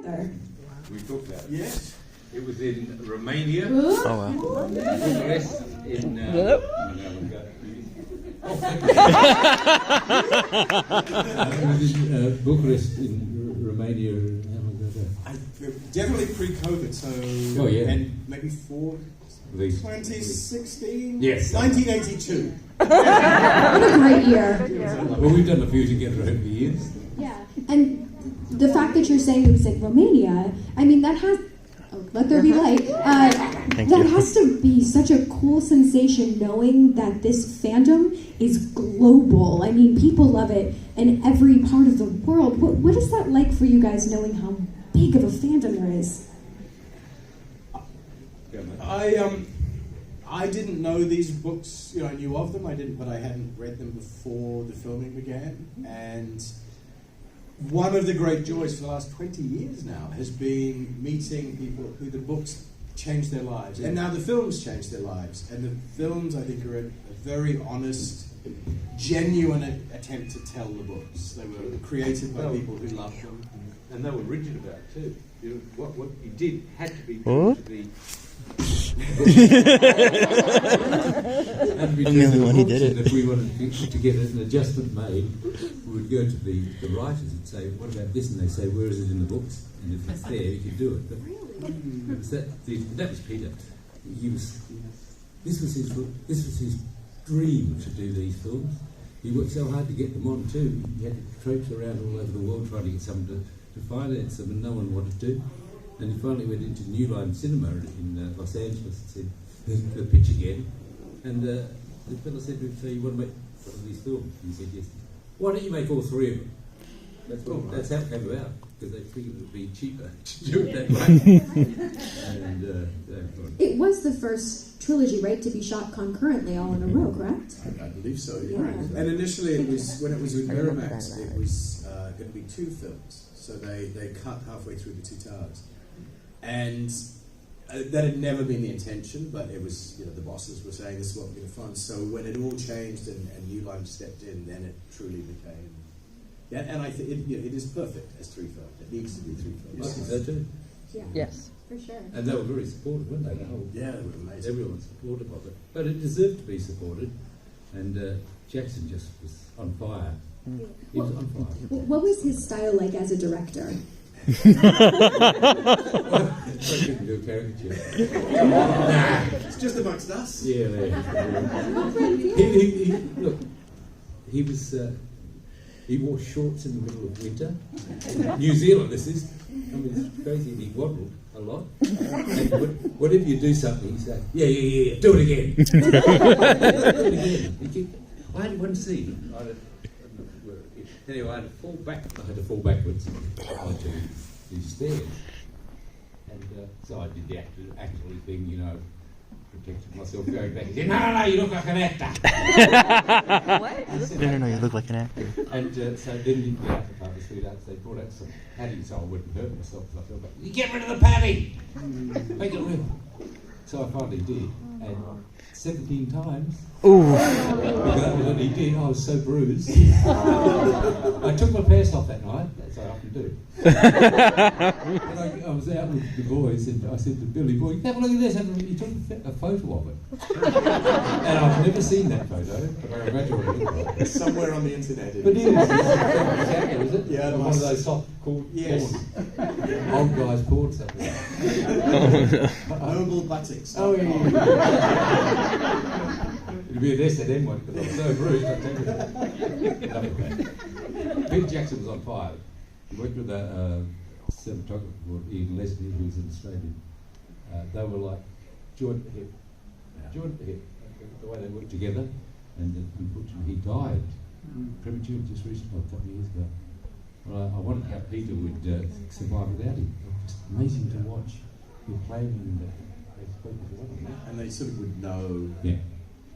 together. We talked about it. Yes. It was in Romania. Oh, wow. Bucharest in... It was in Bucharest in Romania. How long ago was that? Definitely pre-COVID, so... Oh, yeah. And maybe 2016? Yes. 1982. What a great year. Well, we've done a few together over the years. Yeah, and the fact that you're saying it was in Romania, I mean, that has... Oh, let there be light. That has to be such a cool sensation knowing that this fandom is global. I mean, people love it in every part of the world. What is that like for you guys, knowing how big of a fandom there is? I didn't know these books. I knew of them. I didn't, but I hadn't read them before the filming began. And one of the great joys for the last 20 years now has been meeting people who the books changed their lives, and now the films changed their lives. And the films, I think, are a very honest, genuine attempt to tell the books. They were created by people who loved them, and they were rigid about it too. What you did had to be true to the... I'm the only one who did it. If we wanted to get an adjustment made, we would go to the writers and say, "What about this?" And they say, "Where is it in the books?" And if it's there, you can do it. But it was that was Peter. This was his dream to do these films. He worked so hard to get them on too. He had to traipse around all over the world trying to get someone to finance them, and no one wanted to. And he finally went into New Line Cinema in Los Angeles and said, "The pitch again." And the fellow said to him, "So you want to make one of these films?" And he said, "Yes." "Why don't you make all three of them?" That's how it came about, because they figured it would be cheaper to do it that way. And It was the first trilogy, right, to be shot concurrently all in a row, correct? I believe so. Yeah. Yeah. And initially, it was when it was with Miramax, it was going to be two films. So they cut halfway through the Two Towers. And that had never been the intention, but it was, the bosses were saying this is what we're going to fund. So when it all changed and New Line stepped in, then it truly became... Yeah, and I think it is perfect as three films. It needs to be three films. I think so too. Yeah. Yes. For sure. And they were very supportive, weren't they? Yeah, they were amazing. Everyone was supportive of it. But it deserved to be supported. And Jackson just was on fire. He was on fire. What was his style like as a director? I couldn't do a caricature. Nah, it's just amongst us. Yeah, look, he was... he wore shorts in the middle of winter. New Zealand, this is. I mean, it's crazy. He waddled a lot. And whenever you do something, you say, yeah, do it again. Do it again. I had one scene. Anyway, I had to fall backwards onto the stairs. And so I did the actually thing, protected myself going back. He said, no, you look like an actor. What? No, you look like an actor. And so then in the after part of the sweethearts, they brought out some padding so I wouldn't hurt myself. I felt like, you get rid of the padding! Make it real. So I finally did. And 17 times. Ooh. That was what he did. I was so bruised. I took my pants off that night, as I often do. And I was out with the boys, and I said to Billy, "Boy, have a look at this." He took a photo of it. And I've never seen that photo, but I imagine what it looked like. It's somewhere on the internet. But it is it? Yeah, one of those soft porn. Yes. Old guys porn stuff. Noble buttocks. Oh, yeah. It'd be an S&M one, because I'm so bruised, I tell you. Peter Jackson was on fire. He worked with a cinematographer called Ian Leslie, who was in Australia. They were like joint hip. The way they worked together. And unfortunately, he died prematurely just recently, a couple of years ago. Well, I wondered how Peter would survive without him. Just amazing to watch. He played and they spoke with a lot of them. And they sort of would know. Yeah.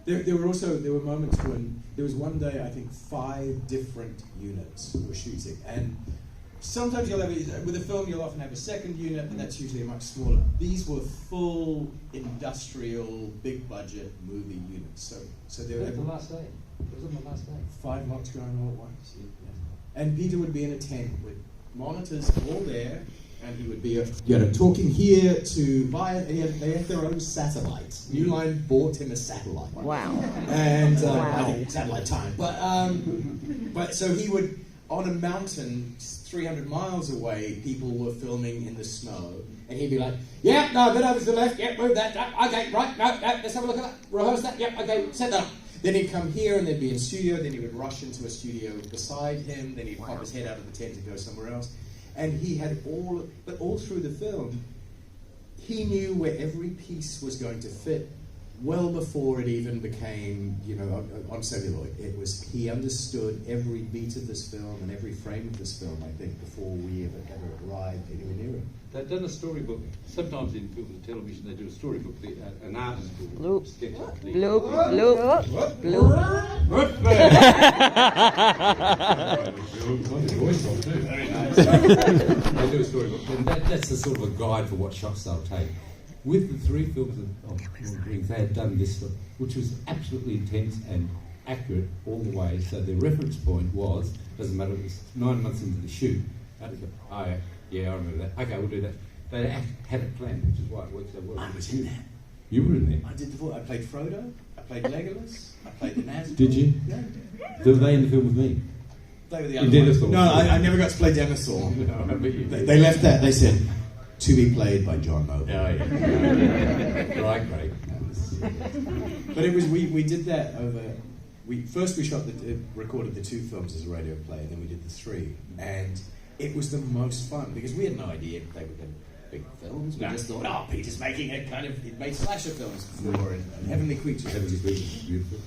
There were moments when there was one day, I think 5 different units were shooting, and sometimes you'll have with a film you'll often have a second unit, and that's usually much smaller. These were full industrial, big budget movie units. So they were the last day. It was on the last day. 5 lots going all at once. Yeah. And Peter would be in a tent with monitors all there, and he would be, talking here to buy. They have their own satellite. New Line bought him a satellite. Wow. And I think satellite time. But so he would, on a mountain 300 miles away, people were filming in the snow, and he'd be like, "Yeah, no, a bit over to the left. Yeah, move that. Okay, right. No, let's have a look at that. Rehearse that. Yeah, okay, set that up." Then he'd come here and they'd be in studio, then he would rush into a studio beside him, then he'd pop his head out of the tent and go somewhere else. And he had all through the film, he knew where every piece was going to fit well before it even became, on celluloid. He understood every beat of this film and every frame of this film, I think, before we ever arrived anywhere near it. They've done a storybook. Sometimes in film and television they do a storybook, an artist Bloop. sketch of the... Bloop, bloop, bloop. Very nice. They do a storybook, and that's a sort of a guide for what shots they'll take. With the 3 films of Lord of the Rings, they had done this, which was absolutely intense and accurate all the way. So the reference point was, doesn't matter, it was 9 months into the shoot. And they go, oh yeah, I remember that. Okay, we'll do that. They had it planned, which is why it worked so well. I was in there. You were in there. I did the voice. I played Frodo. I played Legolas. I played the Nazgûl. Did you? Yeah. Were they in the film with me? They were the You other did ones. it for No, me. I never got to play Denethor. No, I remember you. They left that. They said, to be played by John Noble. Oh, yeah. Great. But it was we did that over. First we recorded the 2 films as a radio play, and then we did the 3, and it was the most fun because we had no idea they were going to big films. We just thought, oh, Peter's making it he'd made slasher films before and Heavenly Creatures. Beautiful.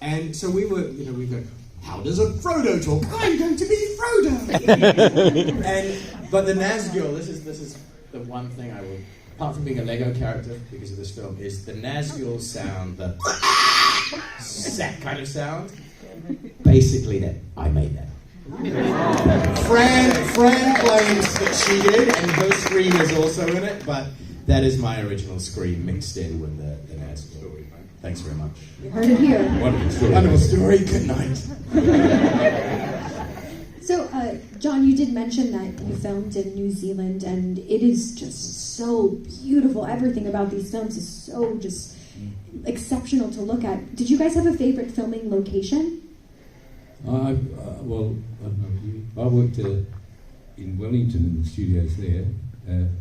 And so we were, we go, how does a Frodo talk? I'm going to be Frodo. But the Nazgûl, this is the one thing I will, apart from being a Lego character because of this film, is the Nazgûl sound, that kind of sound. Basically, that I made that. Fran claims that she did, and her scream is also in it, but that is my original scream mixed in with the Nazgûl. Thanks very much. You heard it here. Wonderful story. Good night. So, John, you did mention that you filmed in New Zealand, and it is just so beautiful. Everything about these films is so just exceptional to look at. Did you guys have a favorite filming location? I worked in Wellington in the studios there, and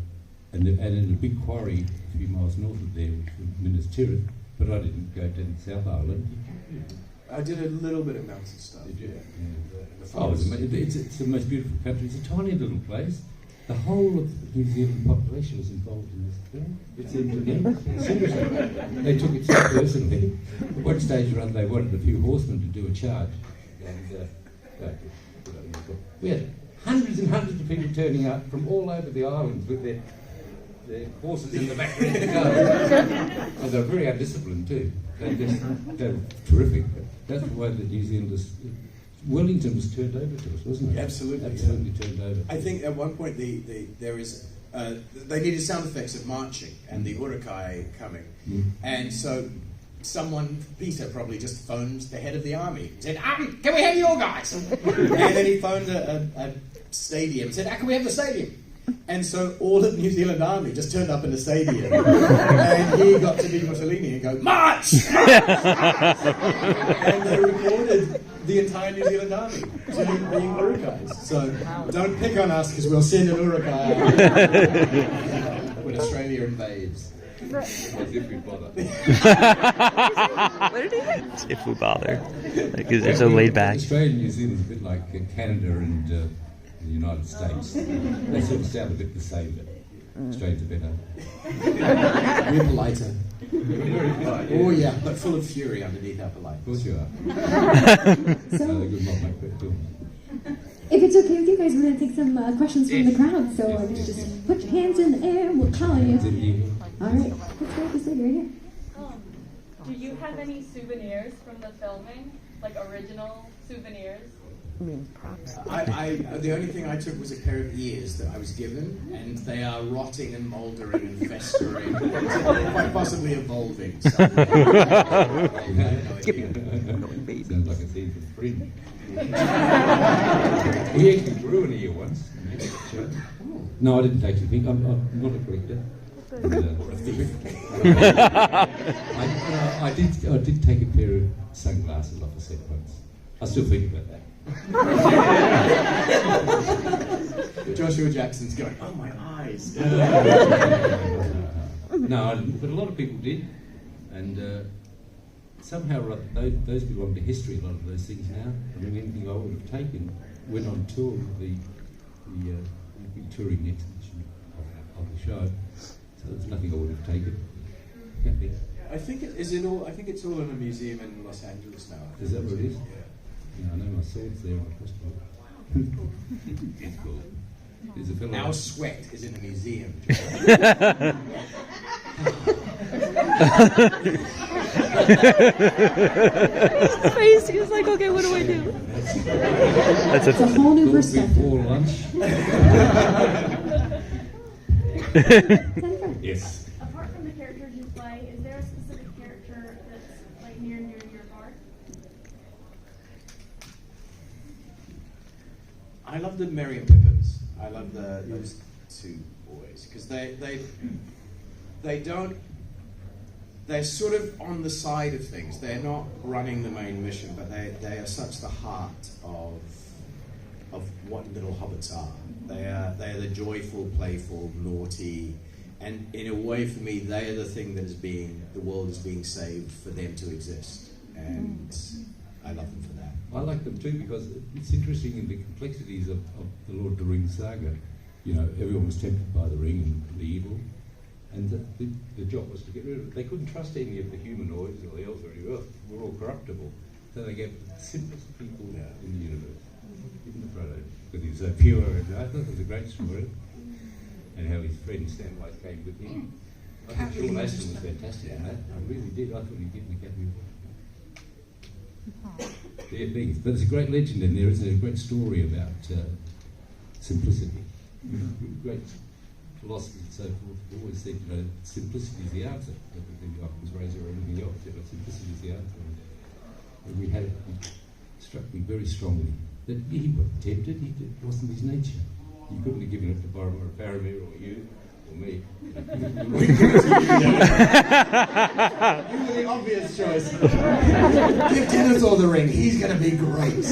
in a big quarry a few miles north of there, which was Minas Tirith, but I didn't go down to South Island. I did a little bit of mountain stuff. Did you? Yeah. It's the most beautiful country. It's a tiny little place. The whole of the New Zealand population was involved in this film. It seemed to me. Seriously. They took it so personally. At one stage or other, they wanted a few horsemen to do a charge. And we had hundreds and hundreds of people turning up from all over the island with their horses in the back ready to go. And they were very undisciplined too. They were terrific. That's the way that New Zealanders... Wellington was turned over to us, wasn't it? Absolutely turned over. I think at one point they needed sound effects of marching and the urukai coming. And so Peter probably just phoned the head of the army and said, can we have your guys? And then he phoned a stadium and said, can we have the stadium? And so all of the New Zealand army just turned up in the stadium and he got to be Mussolini and go, march! And they recorded the entire New Zealand army being urukais. So don't pick on us because we'll send an urukai when Australia invades. As if we bother. What did he say? If we bother. Because they're so laid back. Australia and New Zealand is a bit like Canada and the United States. They sort of sound a bit the same, but Australians are better. We're politer. Oh yeah, but full of fury underneath our politeness. Of course you are. So, They're good not make good films. if it's okay with you guys, we're going to take some questions from the crowd. So just put your hands in the air and we'll call you. All right, let's go this lady right here. Do you have any souvenirs from the filming? Like original souvenirs? The only thing I took was a pair of ears that I was given, and they are rotting and mouldering and festering, quite possibly evolving. So. Sounds like a scene from Fringe. He actually grew an ear once. No, I didn't take anything. I'm not a collector. Or a thief. I did take a pair of sunglasses off a set once. I still think about that. Joshua Jackson's going, oh my eyes. No, but a lot of people did, and somehow or other, those belong to history, a lot of those things now. I mean, anything I would have taken went on tour with the touring exhibition of the show, so there's nothing I would have taken. I think it's all in a museum in Los Angeles now. Is that what it is? Yeah, I know my sword's there on the festival. It's cool. There's a fellow. Our sweat is in a museum. His face, he was like, okay, what do I do? That's It's a whole new Before perspective. lunch. Yes. Apart from the characters you play, is there a specific character that's like near and dear to your heart? I love the Merry Pippins. I love those two boys because they're sort of on the side of things. They're not running the main mission, but they are such the heart of what little hobbits are. They are the joyful, playful, naughty, and in a way for me, they are the thing that the world is being saved for them to exist, and I love them for that. I like them too because it's interesting in the complexities of the Lord of the Rings saga. You know, everyone was tempted by the ring and the evil, and the job was to get rid of it. They couldn't trust any of the humanoids or the elves or anything else. We're all corruptible. So they gave the simplest people in the universe, even the Frodo, because he was so pure. And I thought it was a great story, and how his friend Samwise came with him. I thought Sean Astin was fantastic in that. I really did. I thought he'd get the Academy Award. Their things. But there's a great legend in there, isn't there? A great story about simplicity. Great philosophers and so forth have always said, you know, simplicity is the answer. Everything Occam's razor or anything else, you know, simplicity is the answer. And it struck me very strongly that he wasn't tempted, it wasn't his nature. You couldn't have given it to Boromir or Faramir or you or me. You were the obvious choice. Give Denethor the ring. He's going to be great.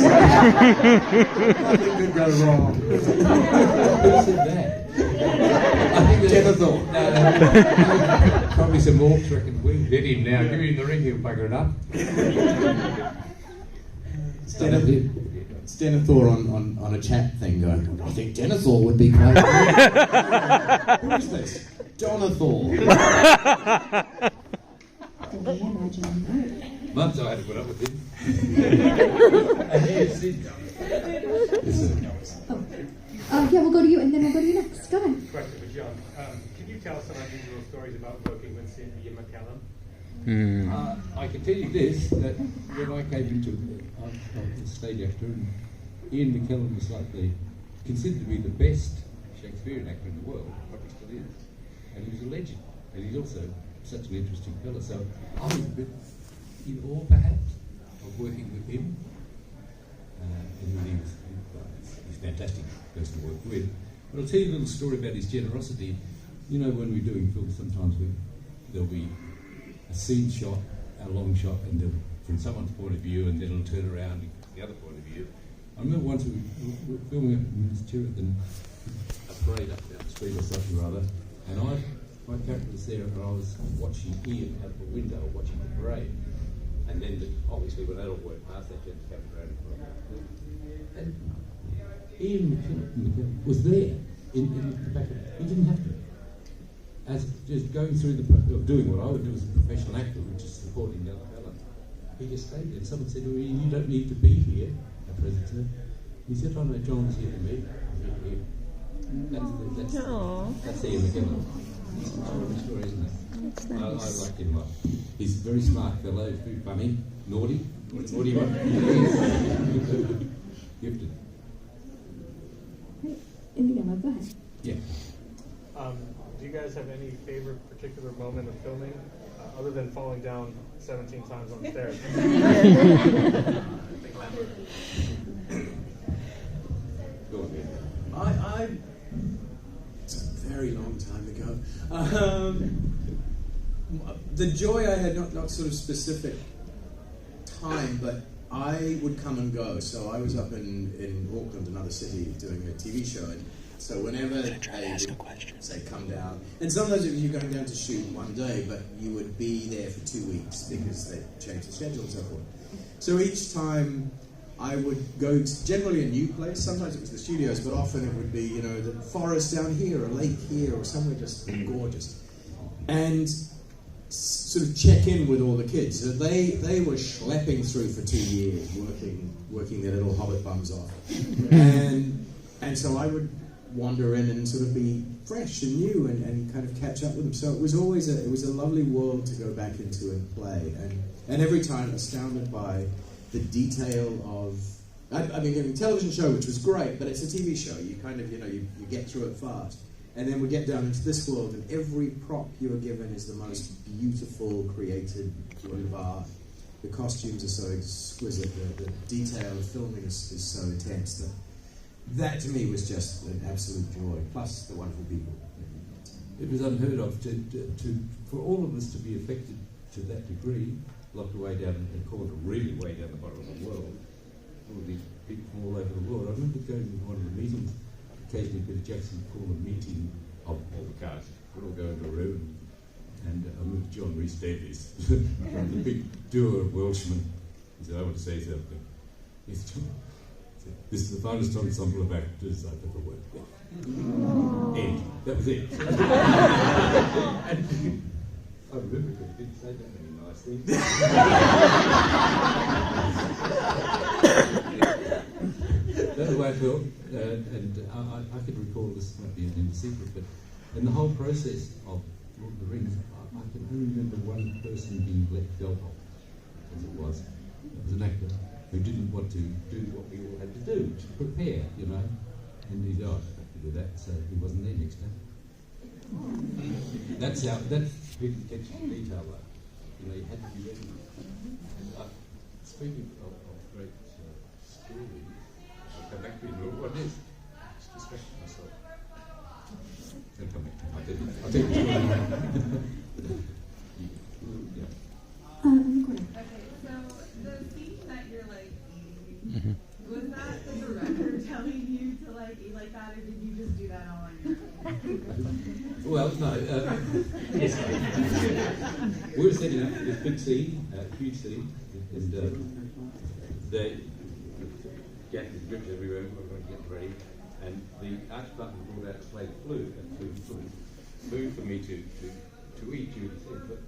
Nothing could go wrong. Who said that? I think Denethor. Probably some orcs reckon, we'll get him now. Give him the ring, he'll bugger it up. Denethor on a chat thing going, I think Denethor would be great. Who is this? Donathor. Months I had to put up with him. Yeah, we'll go to you, and then we'll go to you next. Go ahead. Question for John. Can you tell some unusual stories about working with Ian McKellen? I can tell you this, that when I came into I was a stage actor, and Ian McKellen was considered to be the best Shakespearean actor in the world, probably still is. And he was a legend, and he's also such an interesting fellow. So I was a bit in awe, perhaps, of working with him. And he's a fantastic person to work with. But I'll tell you a little story about his generosity. You know, when we're doing films, sometimes there'll be a scene shot, a long shot, and from someone's point of view, and then it'll turn around and the other point of view. I remember once we were filming up in Cherith, a parade up down the street or something or other, and my character was there, and I was watching Ian out of the window, watching the parade, and then obviously when that all went past, they turned the camera around, and Ian McKellen was there in the back. He didn't have to. As just going through doing what I would do as a professional actor, which is supporting the other fella, he just stayed there. And someone said to me, "You don't need to be here, a president." He said, "Oh no, John's here to me. That's Ian McKellen. It's a story, isn't it? That's I nice. like him a lot. He's a very smart fellow, very funny, naughty one. gifted. Great. In the yellow, go ahead. Yeah. Do you guys have any favorite particular moment of filming, other than falling down 17 times on the stairs? Go on, Ben. It's a very long time ago. The joy I had, not sort of specific time, but I would come and go. So I was up in Auckland, another city, doing a TV show. And so whenever they would say come down, and sometimes you're going down to shoot one day, but you would be there for 2 weeks because they changed the schedule and so forth. So each time I would go to generally a new place. Sometimes it was the studios, but often it would be, the forest down here, a lake here, or somewhere just gorgeous. And sort of check in with all the kids. So they were schlepping through for 2 years, working their little hobbit bums off. And so I would wander in and sort of be fresh and new and kind of catch up with them. So it was always a lovely world to go back into and play. And every time astounded by the detail of, I mean, a television show, which was great, but it's a TV show. You kind of, you get through it fast. And then we get down into this world, and every prop you are given is the most beautiful, created work of art. The costumes are so exquisite. The detail of filming is so intense that to me was just an absolute joy, plus the wonderful people. It was unheard of for all of us to be affected to that degree, locked away down in a corner, really way down the bottom of the world. All these people from all over the world. I remember going to one of the meetings. Occasionally, Peter Jackson would call a meeting of all the cast. We'd all go into a room, and I remember John Rhys Davies, the big duo of Welshmen. He said, "I want to say something." He said, "This is the finest ensemble of actors I've ever worked with." End. That was it. And I remember he didn't say that many nice things. That's the way I felt, and I could recall, this might be an secret, but in the whole process of Lord of the Rings, I can only remember one person being let go of, as it was. It was an actor who didn't want to do what we all had to do, to prepare, and he died after do that, so he wasn't there next time. That's really attention to detail, though. You had to be ready. Speaking of great stories, I'll come back to you. What is? Just distracted myself. Don't come back. I'll tell you the story. Yeah. In the corner. Okay, so the scene that you're eating, was that the director telling you to eat like that, or did you just do that all on your own? Well, no. Yes, we were setting up this big scene, huge scene, and Jack is gripped everywhere. We were going to get ready, and the arch button brought out a plate of flute, and food for me to eat during the scene. But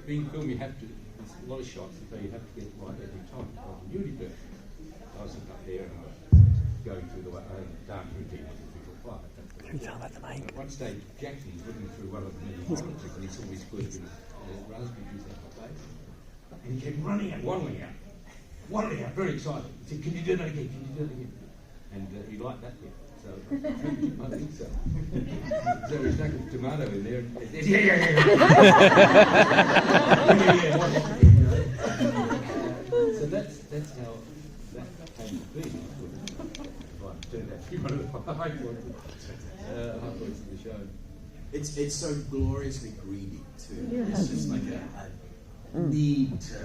being film, you have to. There's a lot of shots, so you have to get it right every time. Continuity bit. I was sitting up there and I was going through the dance routine as before flight. Can you tell about the mic? At one stage, Jackson was looking through one of the many monitors and he saw me squirting raspberry juice out my face. And he kept running out, waddling out, very excited. He said, "Can you do that again? Can you do that again?" And he liked that bit. So I think so. So we stuck a tomato in there and said, yeah. So that's how that came to be. Right, turned out to be one of the high points of the show. It's so gloriously greedy too. It's just like a need to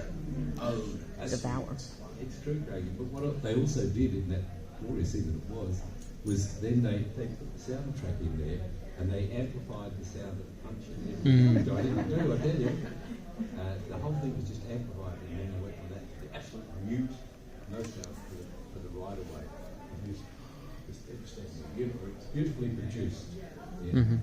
own a Devour. It's true, Craig. But what they also did in that glorious scene that it was then they put the soundtrack in there and they amplified the sound of the punch in there. Which I didn't do, I tell you. The whole thing was just amplified, and then they went from that to the absolute mute, no sound for the right away. It's beautifully produced. Yeah.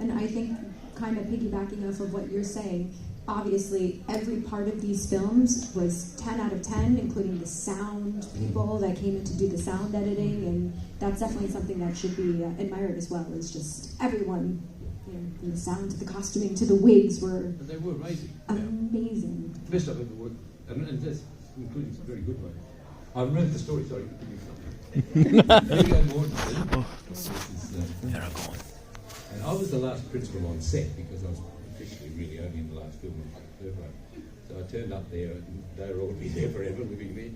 And I think, kind of piggybacking off of what you're saying, obviously every part of these films was 10 out of 10, including the sound people that came in to do the sound editing, and that's definitely something that should be admired as well. Is just everyone, from the sound to the costuming to the wigs were But they were amazing. amazing. Best I've ever worked, and that's including some very good ones. I remember the story. Sorry, give me something. Vigo Mortensen. This is, and I was the last principal on set because I was officially really only in the last film of the third one. So I turned up there, and they were all be there forever, living there,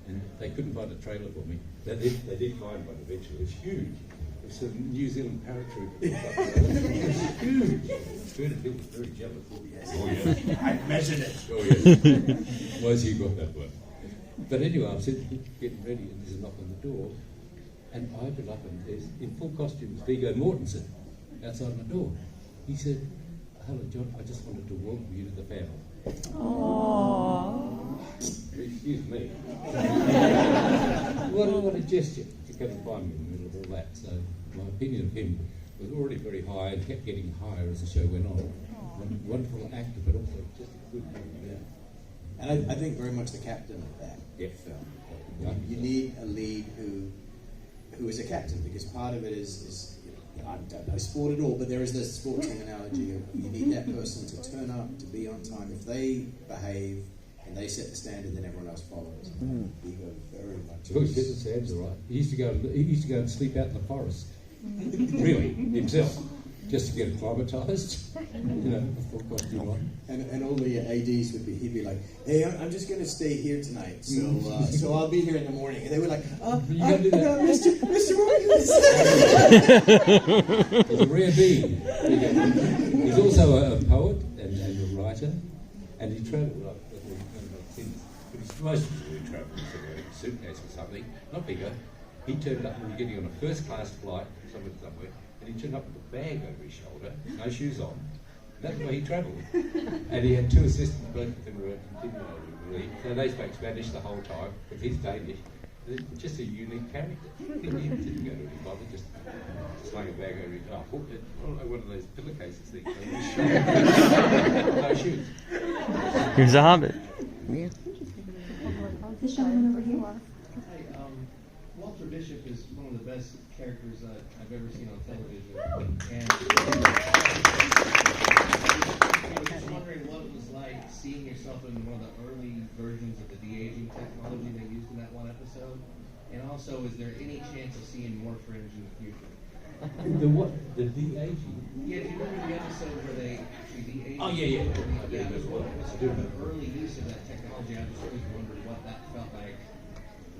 and they couldn't find a trailer for me. They did find one eventually. It was huge. It was some New Zealand paratrooper. It was huge. Bernard Hill was very jealous. Oh yes, I measured it. Oh yes. Was you got that one? But anyway, I'm sitting getting ready, and there's a knock on the door, and I open up, and there's in full costume Vigo Mortensen outside my door. He said, "Hello, John. I just wanted to welcome you to the family." Aww. Excuse me. What a gesture to come and find me in the middle of all that. So my opinion of him was already very high and kept getting higher as the show went on. Wonderful actor, but also just a good man. And I think very much the captain of that film. You need a lead who is a captain, because part of it is I don't know sport at all, but there is this sporting analogy of you need that person to turn up, to be on time. If they behave and they set the standard, then everyone else follows. Vigo very much. Oh, yes, Sam's all right. He used to go and sleep out in the forest. Really, himself. Just to get acclimatised, before costume on. And all the ADs he'd be like, "Hey, I'm just going to stay here tonight, so I'll be here in the morning." And they were like, You gotta do that. Mr. Morris." He's a rare being. He's also a poet and a writer, and he travelled most of the travelled with a suitcase or something, not bigger. He turned up when you're getting on a first-class flight somewhere. And he turned up with a bag over his shoulder, no shoes on. That's the way he travelled. And he had two assistants both of them were continually. So they spoke Spanish the whole time, because he's Danish. Just a unique character. He didn't go to any bother, just slung a bag over his shoulder. One of those pillowcases things over his shoulder. No shoes. Here's a hobbit. This gentleman over here. Hi, Walter Bishop is one of the best characters I've ever seen on television. And I was just wondering what it was like seeing yourself in one of the early versions of the de-aging technology they used in that one episode. And also, is there any chance of seeing more Fringe in the future? The what? The de-aging? Yeah, do you remember the episode where they actually de-aged? Oh, yeah. Yeah, it was the early use of that technology. I just always wondered what that felt like,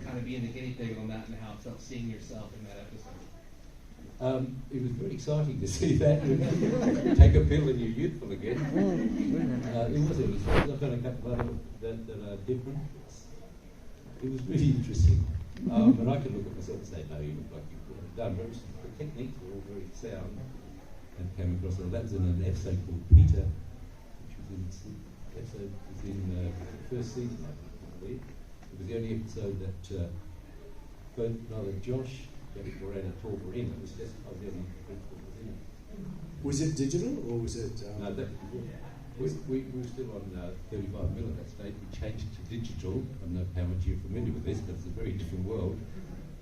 kind of being the guinea pig on that, and how it felt seeing yourself in that episode. It was very exciting to see that. Take a pill and you're youthful again. It was. I've done a couple of others that are different. It was really interesting. And I could look at myself and say, no, you look like you could have done. But the techniques were all very sound and came across. That was in an episode called Peter, which was in the first season, I believe. It was the only episode that both neither Josh or Anna Tor were in. It was just I was the only principal was in it. Was it digital or was it? No, we were still on 35mm at that stage. We changed to digital. I don't know how much you're familiar with this, but it's a very different world.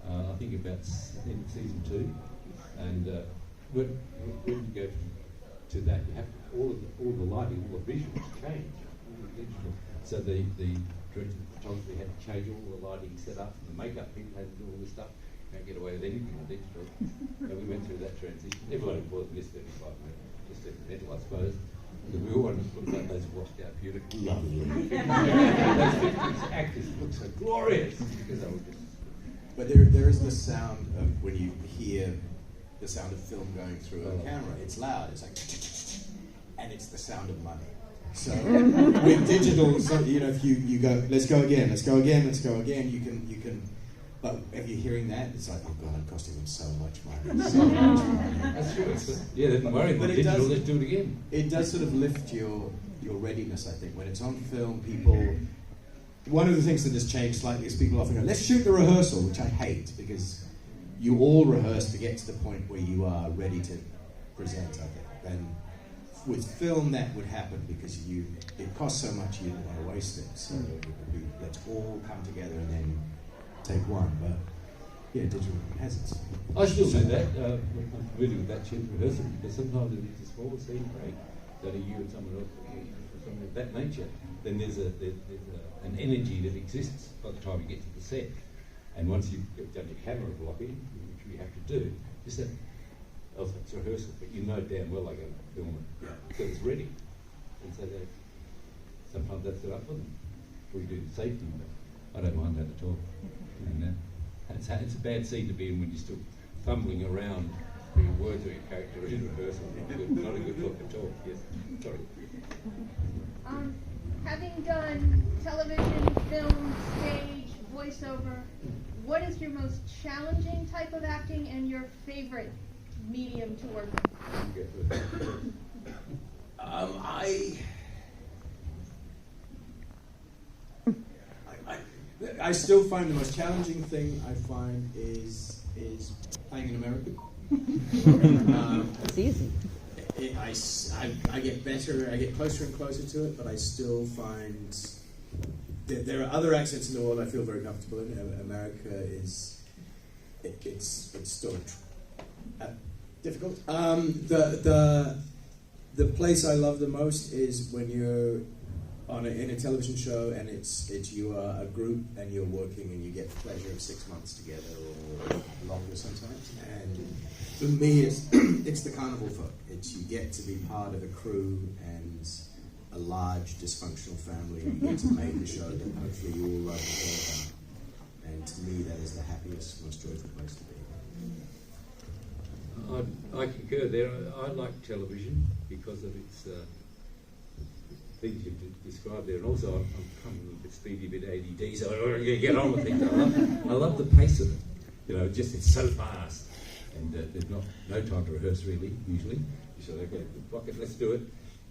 I think about in season 2, and when you go to that, you have all the lighting, all the visuals change. All the digital. So the director of photography had to change all the lighting set up, and the makeup people had to do all this stuff. Can't get away with anything on digital. And we went through that transition. Everyone involved missed 35 minutes, just accidental, I suppose. Because we all wanted to look like those washed out, beautiful, lovely. Those 50s actors look so glorious because they were just. But there is the sound of when you hear the sound of film going through a camera. It's loud. It's like, and it's the sound of money. So with digital, so, if you go, let's go again, you can. But if you're hearing that, it's like, oh God, I'm costing them so much money. So much money. That's true. Yeah, they didn't worry about digital, let's do it again. It does sort of lift your readiness, I think. When it's on film, one of the things that has changed slightly is people often go, let's shoot the rehearsal, which I hate, because you all rehearse to get to the point where you are ready to present, I think. And with film, that would happen because it costs so much you don't want to waste it. So it would be, let's all come together and then take one, but yeah, digital has its. I still do that. I'm familiar with that cheap rehearsal because sometimes it is a small scene break that are you and someone else, or something of that nature, then there's an energy that exists by the time you get to the set. And once you've done your camera blocking, which we have to do, just that, else it's rehearsal, but you know damn well they're going to film it because it's ready. And so sometimes that's it up for them. We do the safety, but I don't mind that at all. And it's a bad scene to be in when you're still fumbling around for your words or your character in rehearsal. Not a good look at all. Yes, sorry. Having done television, film, stage, voiceover, what is your most challenging type of acting and your favorite medium to work with? I still find the most challenging thing I find is playing an American. It's easy. I get better, I get closer and closer to it, but I still find that there are other accents in the world I feel very comfortable in. America is, it's still difficult. The place I love the most is when you're in a television show and it's you are a group and you're working and you get the pleasure of 6 months together or longer sometimes. And for me, it's the carnival folk. It's you get to be part of a crew and a large dysfunctional family, and you get to make the show that hopefully you all love and care about. And to me, that is the happiest, most joyful place to be. I concur there. I like television because of its things you've described there, and also I'm coming a little bit speedy, a bit ADD, so I'm going to get on with things. I love the pace of it. You know, just it's so fast, and there's no time to rehearse really. Usually, you say, okay, block it, let's do it,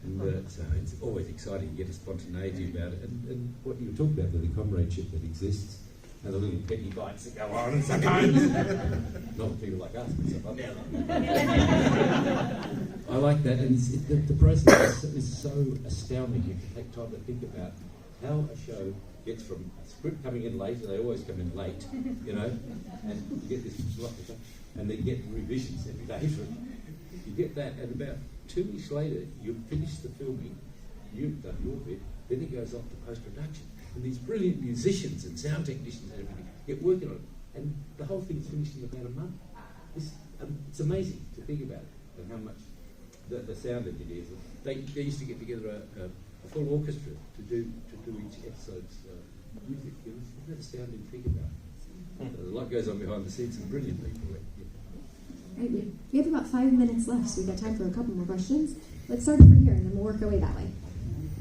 and so it's always exciting. You get a spontaneity about it, and what you were talking about, the comradeship that exists. And the little petty fights that go on, and sometimes not with people like us, but sometimes. I like that, and the process is so astounding. You can take time to think about how a show gets from a script coming in late, and they always come in late, you know, and you get this block of stuff, and they get revisions every day. You get that, and about 2 weeks later, you've finished the filming, you've done your bit, then it goes off to post-production. And these brilliant musicians and sound technicians and everything get working on it, and the whole thing's finished in about a month. It's amazing to think about it, and how much the sound engineers. They used to get together a full orchestra to do each episode's music. Isn't that astounding to think about? A lot goes on behind the scenes, and brilliant people. Yeah. Right, we have about 5 minutes left, so we've got time for a couple more questions. Let's start over here, and then we'll work our way that way.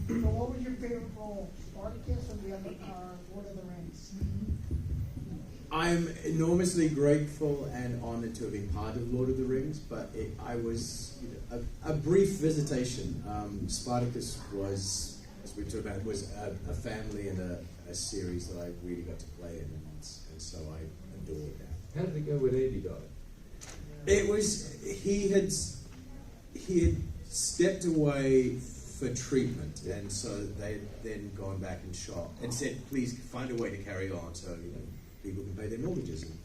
So what was your favorite role, Spartacus or the other Lord of the Rings? I'm enormously grateful and honoured to have been part of Lord of the Rings, but I was a brief visitation. Spartacus was, as we talked about, was a family and a series that I really got to play in, and so I adored that. How did it go when Andy died? It was he had stepped away for treatment, and so they'd then gone back and shot and said, please find a way to carry on so people can pay their mortgages. And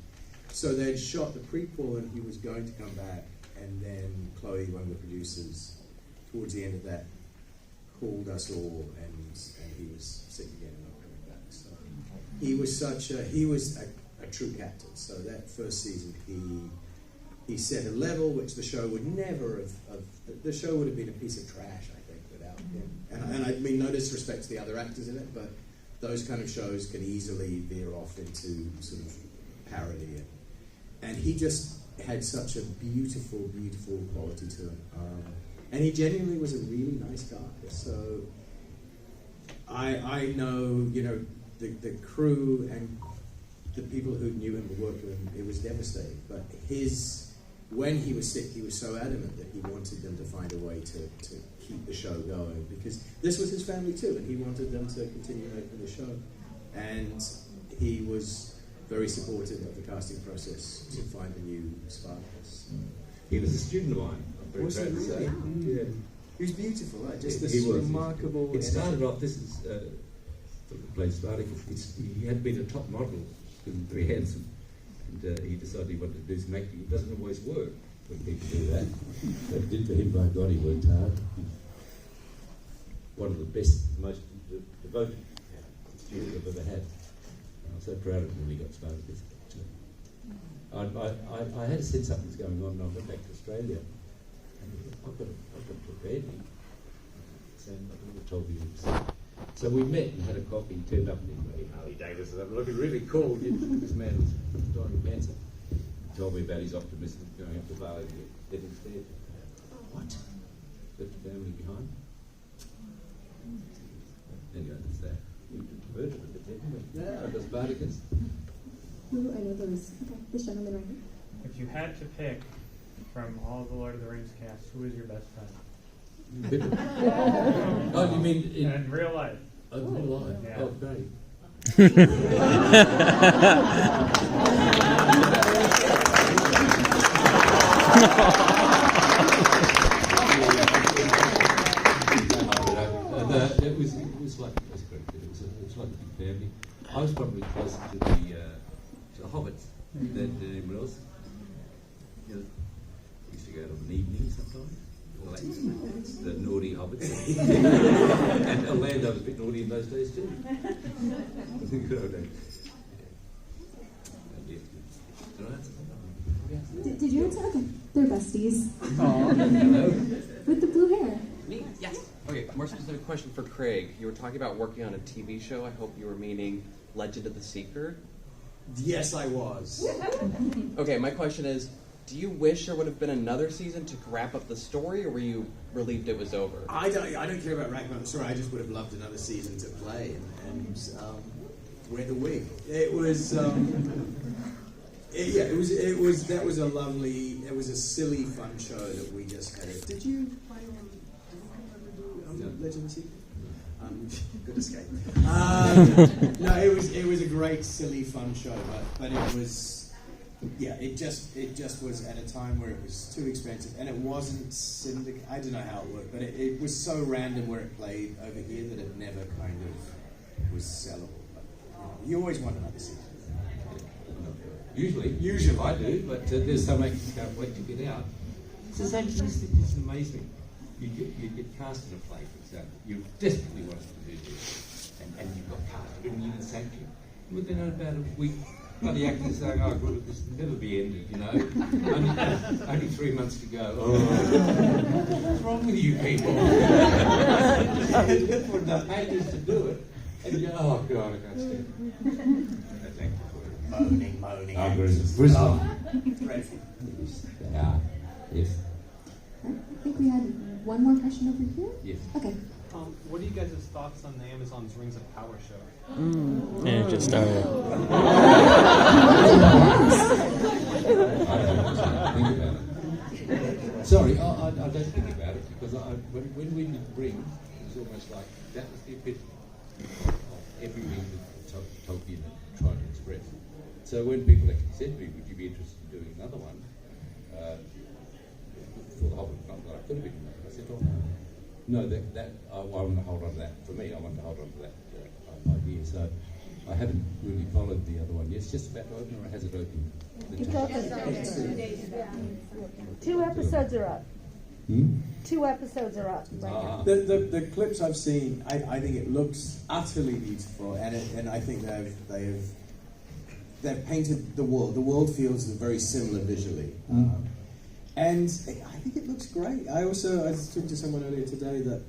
so they'd shot the prequel, and he was going to come back, and then Chloe, one of the producers, towards the end of that, called us all, and he was sick again and not coming back. So he was a true captain. So that first season, he set a level which the show would never have. The show would have been a piece of trash, I think, without him. And I mean, no disrespect to the other actors in it, but those kind of shows can easily veer off into sort of parody. And he just had such a beautiful, beautiful quality to him. And he genuinely was a really nice guy. So I know, the crew and the people who knew him and worked with him, it was devastating. But when he was sick, he was so adamant that he wanted them to find a way to keep the show going, because this was his family too, and he wanted them to continue making the show. And he was very supportive of the casting process to find a new Spartacus. He was a student of mine. I'm very proud to say. Yeah. He was beautiful, right? Just he this was remarkable. It started off. This is played Spartacus. He had been a top model, he was very handsome, and he decided he wanted to do some acting. It doesn't always work when people do that. But it did for him. By God, he worked hard. one of the best, most devoted students I've ever had. I'm so proud of him when he got started this. I had a sense something was going on, and I went back to Australia. And I've got to prepare me. So I told you. So we met and had a coffee. He turned up and he said, "Hey, Harley Davis, I'm looking really cool." This man was dying of cancer. He told me about his optimism going up to Bali to get his dead. What? Left the family behind? Anyway, that's that. We converted a bit, didn't we? Yeah. Those Spartacus. I know there was, okay, this gentleman right here. If you had to pick from all the Lord of the Rings cast, who is your best friend? Oh, you mean in real life? Oh, in real life? Yeah. Oh, great. It was like a big family. I was probably closer to the hobbits than anyone else. You know, we used to go to an evening sometimes. Well, that's the naughty hobbits. And Orlando was a bit naughty in those days too. Good old days. Did you answer? Okay. They're besties. With the blue hair. Me? Yes. Okay, more specific question for Craig. You were talking about working on a TV show. I hope you were meaning Legend of the Seeker. Yes, I was. Okay, my question is, do you wish there would have been another season to wrap up the story, or were you relieved it was over? I don't care about wrapping up the story. I just would have loved another season to play and wear the wig. It was. It was a lovely. It was a silly, fun show that we just had. Did you play on Legend of the Seeker? Good escape. No, it was a great, silly, fun show, but it was, it just was at a time where it was too expensive, and it wasn't syndicated. I don't know how it worked, but it was so random where it played over here that it never kind of was sellable. But, you always want another season. Usually I do, but there's some actors can't wait to get out. It's the same thing. It's amazing. You get cast in a play, for example. You desperately want us to do this, and you've got cast, and you thank you. Within about a week, the actors saying, "Oh, good, this will never be ended," you know. Only 3 months to go. Oh, what's wrong with you people? For enough actors to do it, and you go, "Oh God, I can't stand it." Thank you for it. Moaning. Oh, Griswold. Dreadful. Yeah. Yes. I think we had one more question over here. Yes. Okay. What are you guys' thoughts on the Amazon's Rings of Power show? And it just started. Sorry, I don't think about it because when we did Ring, it was almost like that was the epitome of everything that Tolkien had tried to express. So when people actually said to me, "Would you be interested in doing another one?" For the Hobbit, not that I could have been. I said, "Oh no, that I want to hold on to that. For me, I want to hold on to that idea." So I haven't really followed the other one yet. It's just about to open, or has it opened? Two episodes are up. Hmm? 2 episodes are up right now. The clips I've seen, I think it looks utterly beautiful, and I think they've painted the world. The world feels very similar visually. And I think it looks great. I talked to someone earlier today that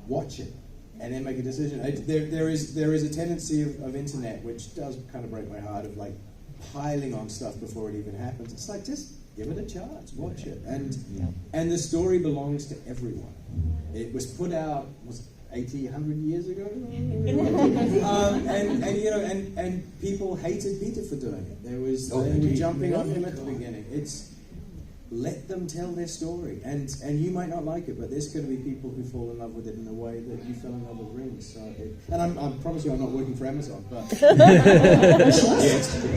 watch it and then make a decision. There is a tendency of internet, which does kind of break my heart, of like piling on stuff before it even happens. It's like, just give it a chance, watch it. And the story belongs to everyone. It was put out, 80, 100 years ago? And people hated Peter for doing it. They were jumping on him at the beginning. Let them tell their story, and you might not like it, but there's going to be people who fall in love with it in the way that you fell in love with Rings. So, I promise you, I'm not working for Amazon, but a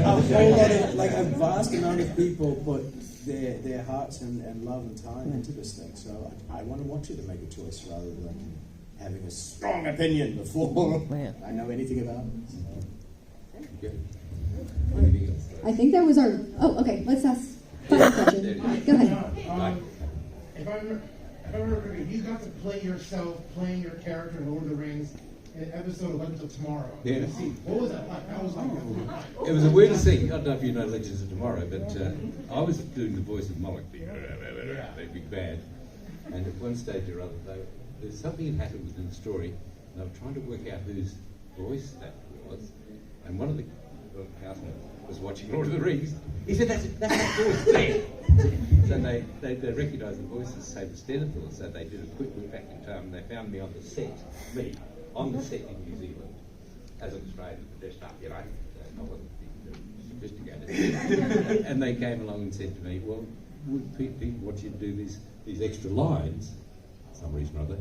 whole lot of, like, a vast amount of people put their hearts and love and time into this thing. So I want to watch it and make a choice rather than having a strong opinion before I know anything about it. So. I think that was our. Oh, okay. Let's ask. Final question. Go ahead. If I'm I remember you got to play yourself, playing your character in Lord of the Rings in episode 11 till tomorrow. Yeah. What was that like? That was like It was the weirdest thing. I don't know if you know Legends of Tomorrow, but I was doing the voice of Moloch, the big bad. And at one stage or other, there's something had happened within the story, and they were trying to work out whose voice that was. And one of the housemen was watching Lord of the Rings. He said, "That's that voice there." So they recognised the voice as same as Denethor, so they did a quick look back in time, and they found me on the set, on the set in New Zealand, as an Australian, dressed up, I wasn't sophisticated. And they came along and said to me, "Well, would people want you to do these extra lines, for some reason or other?"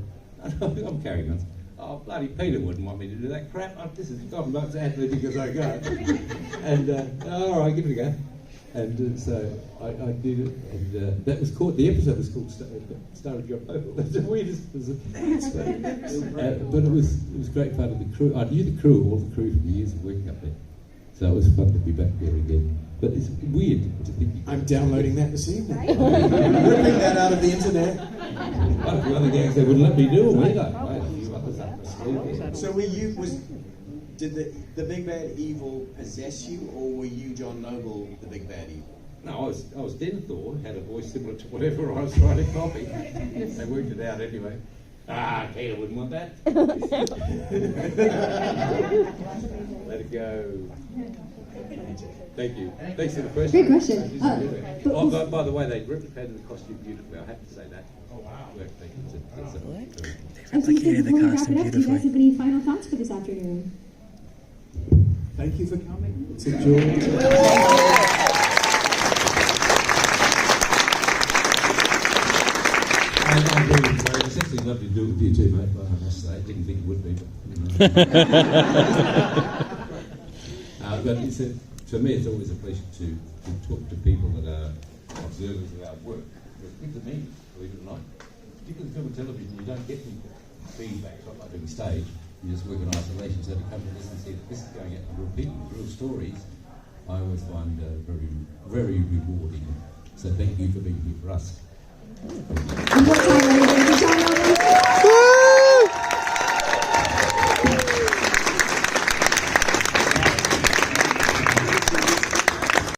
I'm carrying on. "Oh, bloody Peter wouldn't want me to do that crap. This is I'm not as athletic as I go." And all right, give it a go. And so I did it, and that was called. The episode was called Star of Your Opal. That's the weirdest. But it was great fun. And the crew, I knew the crew, all the crew from the years of working up there. So it was fun to be back there again. But it's weird to think. I'm downloading that this evening. Ripping that out of the internet. One of the other gangs they wouldn't let me do them either. So did the big bad evil possess you, or were you John Noble, the big bad evil? No, I was Denethor, had a voice similar to whatever I was trying to copy. They worked it out anyway. Peter wouldn't want that. Let it go. Thank you. Thanks for the question. Great question. By the way, they replicated the costume beautifully. I have to say that. Oh wow! Thank you. And so before we wrap it up, do you guys have any final thoughts for this afternoon? Thank you for coming. It's a joy. It's actually lovely to do it with you too, mate. I must say, I didn't think it would be, but for me, it's always a pleasure to talk to people that are observers of our work. It's good to me, believe it or not. Particularly film and television, you don't get any feedback. It's not like doing stage. You just work in isolation. So to come to this and see that this is going out to real people, real stories, I always find very, very rewarding. So thank you for being here for us.